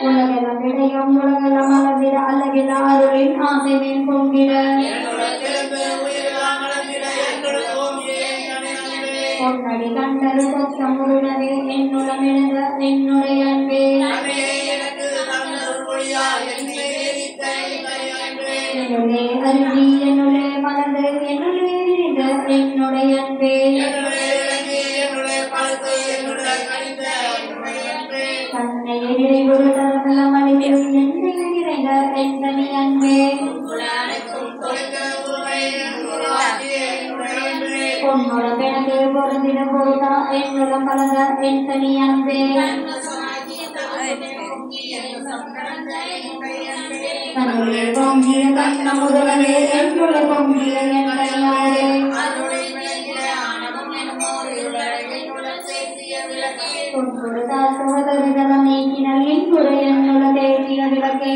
உலகெல்லாம் விடையும் உலகெல்லாம் அளவிட அளவிட அருளின் ஆசை மேல் பொங்கிட பொன்னடி கண்டரு சொத்தம் உருளவே என்னுடன் எழுந்த என்னுடைய அன்பே என்னுடைய அருவி என்னுடைய மலர்ந்து என்னுடைய விரிந்த என்னுடைய அன்பே தன்னை நிறைவுறு தரமெல்லாம் அழித்து என்னை நிறைந்த எந்தனி அன்பே பொன்னோட பிணக்கு பொருந்திட போதா என்னுடன் கலந்த எந்தனி அன்பே தன்னுடைய பொங்கிய கண்ண முதலே என்னுடைய பொங்கிய எந்தனியாரே பொன்பொழுதா சோதரிதலம் நீக்கினல் இன்புரை என்னுட தேசிய விளக்கே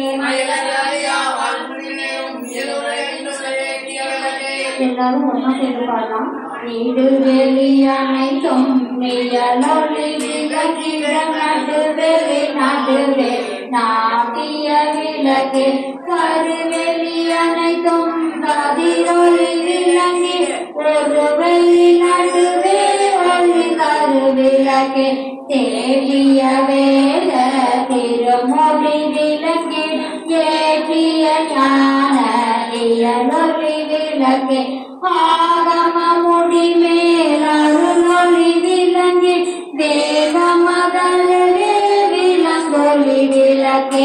எல்லாரும் ஒன்னா சேர்ந்து பாடலாம். நீடு வெளியனைத்தும் மெய்யலொளி விளக்கிட நடுவெளி நடுவே நாட்டிய விளக்கே கருவெளி அனைத்தும் கதிரொளி விளங்கி ஒரு வெளி நடுவே ஒளி கருவிளக்கே தேடிய வேத திருமொழி விளக்கே ஏற்றிய ஞான இயலொளி விளக்கே ஆகம முடி மேலொளி விளங்கி தேவ மகளே விளங்கொளி விளக்கே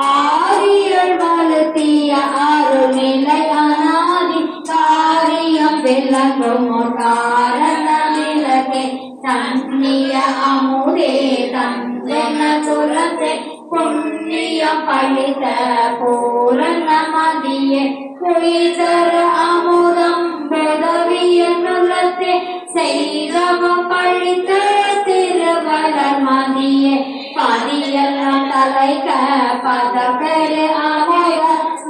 ஆரியல் வலுத்திய அருநிலை அநாதி காரியம் விளங்கும் காரண விளக்கே தன்னிய அமுதே தந்தன துலத்தை புண்ணியம் பழித்த பூரண மதியே பொய்தர அமுதம் பெதவிய நுலத்தே செய்தவம் பழித்த திருவளர் மதியே பதியெல்லாம் தலைக்க பதப்பெரு அமர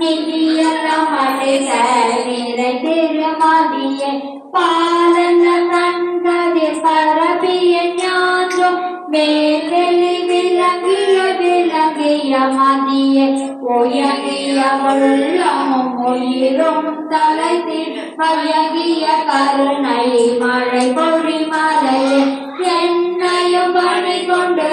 நிதியெல்லாம் பழித்த நிறை திருமதியே பாலன தன்கதிர் பரபிய ஞானம் மேலெளி விளங்கிய விளங்கிய மதியே உயகிய உள்ளமும் உயிரும் தலைத்தில் மயகிய கருணை மழை பொறி மலையே என்னையும் பணி கொண்டு